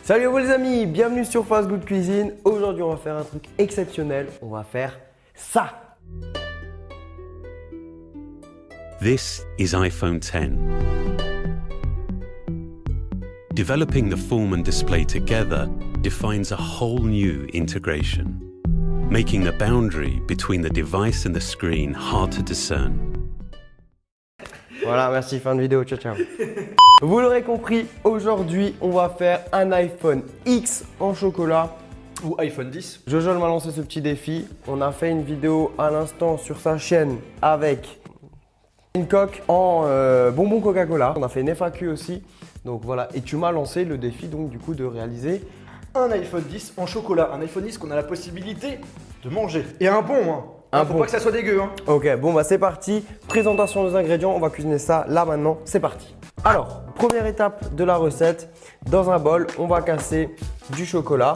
Salut à vous les amis, bienvenue sur Fast Good Cuisine. Aujourd'hui on va faire un truc exceptionnel, on va faire ça. This is iPhone X. Developing the form and display together defines a whole new integration, making the boundary between the device and the screen hard to discern. Voilà, merci, fin de vidéo, ciao ciao. Vous l'aurez compris, aujourd'hui on va faire un iPhone X en chocolat. Ou iPhone 10. Jojo m'a lancé ce petit défi. On a fait une vidéo à l'instant sur sa chaîne avec une coque en bonbons Coca-Cola. On a fait une FAQ aussi. Donc voilà, et tu m'as lancé le défi donc du coup de réaliser Un iPhone 10 en chocolat. Un iPhone 10 qu'on a la possibilité de manger. Et un bon, hein. Faut pas que ça soit dégueu, hein. Ok, bon bah c'est parti. Présentation des ingrédients, on va cuisiner ça là maintenant. C'est parti. Alors, première étape de la recette. Dans un bol, on va casser du chocolat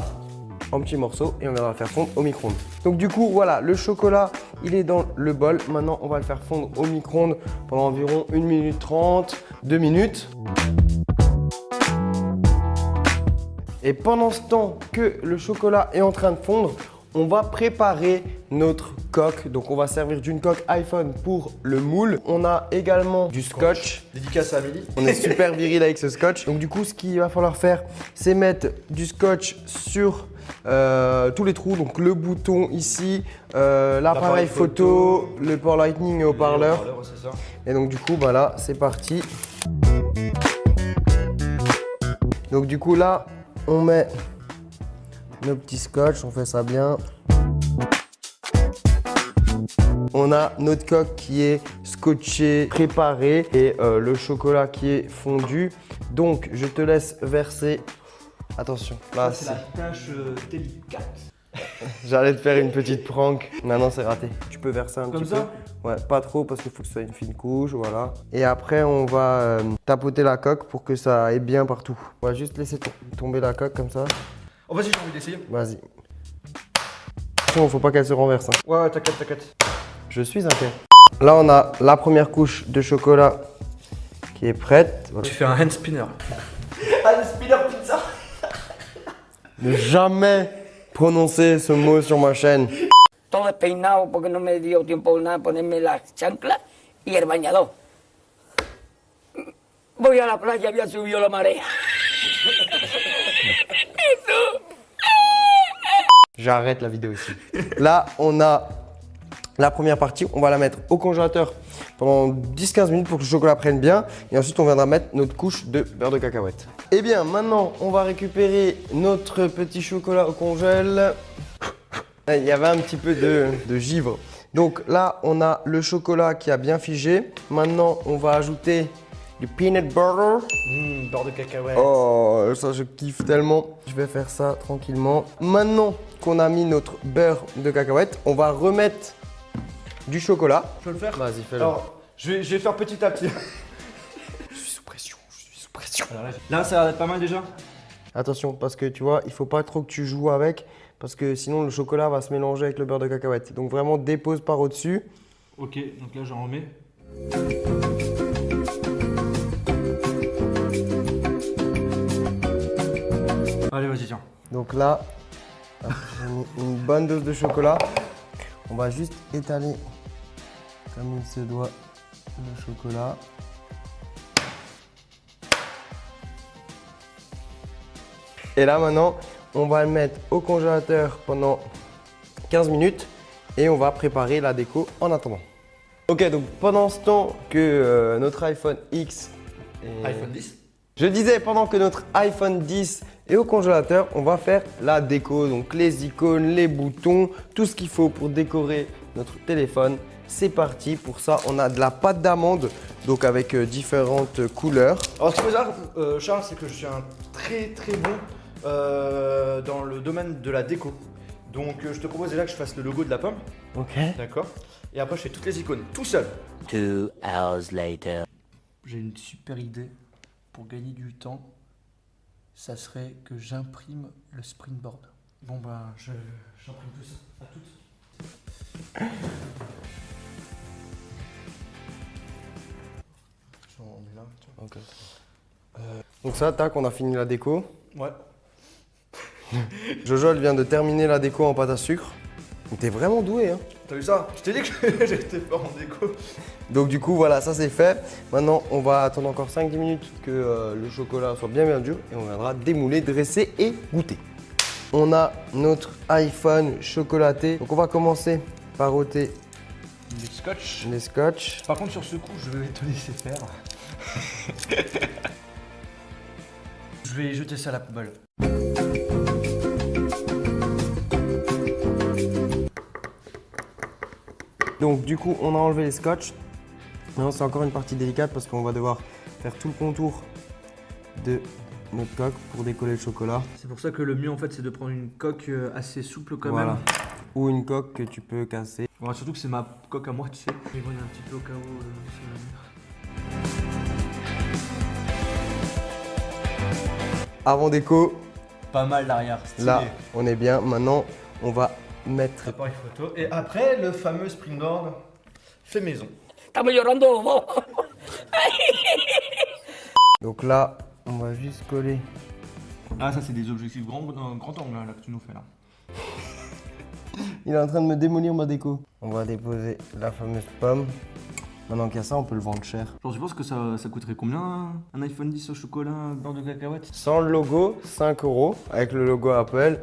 en petits morceaux et on va le faire fondre au micro-ondes. Donc du coup, voilà, le chocolat, il est dans le bol. Maintenant, on va le faire fondre au micro-ondes pendant environ 1 minute 30, 2 minutes. Et pendant ce temps que le chocolat est en train de fondre, on va préparer notre coque. Donc on va servir d'une coque iPhone pour le moule. On a également du scotch. Dédicace à Amélie. On est super viril avec ce scotch. Donc du coup, ce qu'il va falloir faire, c'est mettre du scotch sur tous les trous. Donc le bouton ici, l'appareil photo, le port lightning et haut-parleur. C'est ça. Et donc du coup, bah là, c'est parti. Donc du coup là, on met nos petits scotch, on fait ça bien. On a notre coque qui est scotchée, préparée et le chocolat qui est fondu. Donc je te laisse verser. Attention, là C'est la tâche délicate. j'allais te faire une petite prank. Non, c'est raté. Tu peux verser un Comme petit ça peu. Ouais, pas trop parce qu'il faut que ce soit une fine couche, voilà. Et après, on va tapoter la coque pour que ça aille bien partout. On va juste laisser tomber la coque comme ça. Oh, vas-y, j'ai envie d'essayer. Vas-y. Attention, faut pas qu'elle se renverse. Hein. Ouais, t'inquiète, t'inquiète. Je suis inquiet. Là, on a la première couche de chocolat qui est prête. Voilà. Tu fais un hand spinner. Un spinner pizza. Ne jamais prononcer ce mot sur ma chaîne. Todo despeinado porque no me dio tiempo nada ponerme las chanclas y el bañador. Voy a la playa, había subido la marea. J'arrête la vidéo ici. Là, on a la première partie. On va la mettre au congélateur pendant 10-15 minutes pour que le chocolat prenne bien. Et ensuite, on viendra mettre notre couche de beurre de cacahuète. Et bien, maintenant, on va récupérer notre petit chocolat au congèle. Il y avait un petit peu de givre. Donc là, on a le chocolat qui a bien figé. Maintenant, on va ajouter du peanut butter. Beurre de cacahuète. Oh, ça je kiffe tellement. Je vais faire ça tranquillement. Maintenant qu'on a mis notre beurre de cacahuète, on va remettre du chocolat. Je peux le faire? Vas-y, fais-le. Alors, je vais faire petit à petit. Je suis sous pression, je suis sous pression. Alors là, ça a l'air d'être pas mal déjà. Attention, parce que tu vois, il faut pas trop que tu joues avec, parce que sinon le chocolat va se mélanger avec le beurre de cacahuète. Donc vraiment dépose par au-dessus. Ok, donc là, j'en remets. Allez, vas-y, tiens. Donc là, j'ai mis une bonne dose de chocolat. On va juste étaler comme il se doit le chocolat. Et là maintenant, on va le mettre au congélateur pendant 15 minutes et on va préparer la déco en attendant. Ok, donc pendant ce temps que notre iPhone X est... iPhone 10. Je disais, pendant que notre iPhone 10 est au congélateur, on va faire la déco. Donc les icônes, les boutons, tout ce qu'il faut pour décorer notre téléphone. C'est parti. Pour ça, on a de la pâte d'amande, donc avec différentes couleurs. Alors, ce qu'il faut savoir, Charles, c'est que je suis un très bon dans le domaine de la déco. Donc, je te propose déjà que je fasse le logo de la pomme. Ok. D'accord. Et après, je fais toutes les icônes tout seul. 2 hours later. J'ai une super idée pour gagner du temps. Ça serait que j'imprime le springboard. Bon, bah, j'imprime tout ça. À toutes. On est là. Tiens. Ok. Donc ça, tac, on a fini la déco. Ouais. Jojo, elle vient de terminer la déco en pâte à sucre. T'es vraiment doué, hein. T'as vu ça? Je t'ai dit que j'étais fort en déco. Donc du coup, voilà, ça c'est fait. Maintenant, on va attendre encore 5-10 minutes que le chocolat soit bien dur et on viendra démouler, dresser et goûter. On a notre iPhone chocolaté. Donc on va commencer par ôter Les scotch. les scotch. Par contre, sur ce coup, je vais te laisser faire. Je vais jeter ça à la poubelle. Donc du coup, on a enlevé les scotch. Maintenant, c'est encore une partie délicate parce qu'on va devoir faire tout le contour de notre coque pour décoller le chocolat. C'est pour ça que le mieux en fait c'est de prendre une coque assez souple quand Voilà. même. Ou une coque que tu peux casser. Bon, surtout que c'est ma coque à moi, tu sais. Je vais regarder un petit peu au cas où sur la mur. Avant déco, Pas mal l'arrière, stylé. là, on est bien. Maintenant, on va mettre... Appareil photo. Et après, le fameux springboard fait maison. Estamos llorando vos. Donc là, on va juste coller. Ah, ça c'est des objectifs grand angle là que tu nous fais là. Il est en train de me démolir ma déco. On va déposer la fameuse pomme. Maintenant qu'il y a ça, on peut le vendre cher. Genre, tu penses que ça coûterait combien un iPhone 10 au chocolat beurre de cacahuète? Sans le logo, 5 €. Avec le logo Apple,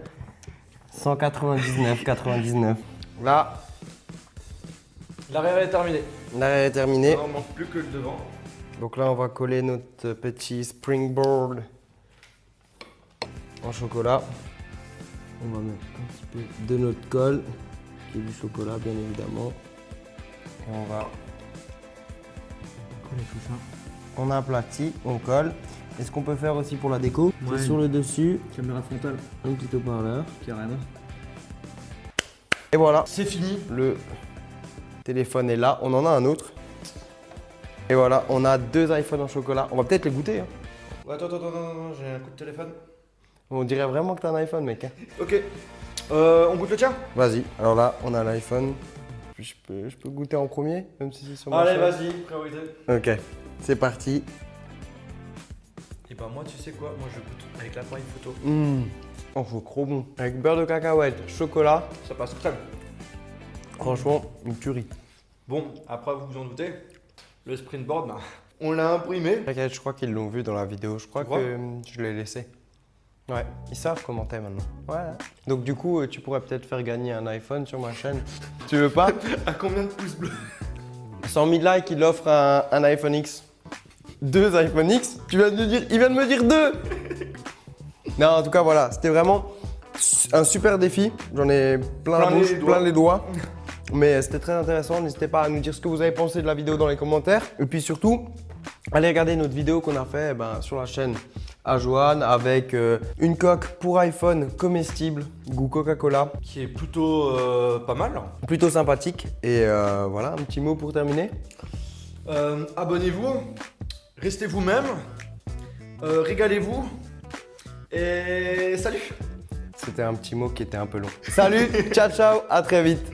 199,99. Là, L'arrière est terminé. l'arrière est terminé. Il ne manque plus que le devant. Donc là, on va coller notre petit springboard en chocolat. On va mettre un petit peu de notre colle, qui est du chocolat bien évidemment. Et on va... Coller tout ça. On aplatit, on colle. Et ce qu'on peut faire aussi pour la déco, Ouais. c'est sur le dessus, Caméra frontale. un petit haut-parleur. Carrément. Et voilà, C'est fini. le téléphone est là. On en a un autre. Et voilà, on a 2 iPhones en chocolat. On va peut-être les goûter, hein. Attends, j'ai un coup de téléphone. On dirait vraiment que t'as un iPhone, mec, hein. Ok. On goûte le tien? Vas-y, alors là, on a l'iPhone. Je peux goûter en premier, même si c'est sur ma Allez, chaîne. vas-y, priorité. Ok, c'est parti. Et bah, moi, tu sais quoi? Moi, je goûte avec l'appareil photo. Oh, c'est trop bon. Avec beurre de cacahuète, chocolat, Ça passe crème. franchement, une tuerie. Bon, après, vous vous en doutez, le Sprintboard, bah, on l'a imprimé. T'inquiète, je crois qu'ils l'ont vu dans la vidéo. Je crois Tu crois que je l'ai laissé. Ouais, ils savent commenter maintenant. Voilà. Donc du coup, tu pourrais peut-être faire gagner un iPhone sur ma chaîne. Tu veux pas? À combien de pouces bleus? 100 000 likes, il offre un iPhone X. 2 iPhone X? Tu viens de me dire, il vient de me dire 2. Non, en tout cas, voilà, c'était vraiment un super défi. J'en ai plein la bouche, plein les doigts. Mais c'était très intéressant. N'hésitez pas à nous dire ce que vous avez pensé de la vidéo dans les commentaires. Et puis surtout, allez regarder notre vidéo qu'on a fait sur la chaîne à Johan avec une coque pour iPhone comestible, goût Coca-Cola. Qui est plutôt pas mal. Plutôt sympathique. Et voilà, un petit mot pour terminer. Abonnez-vous, restez vous-même, régalez-vous et salut! C'était un petit mot qui était un peu long. Salut, ciao ciao, à très vite.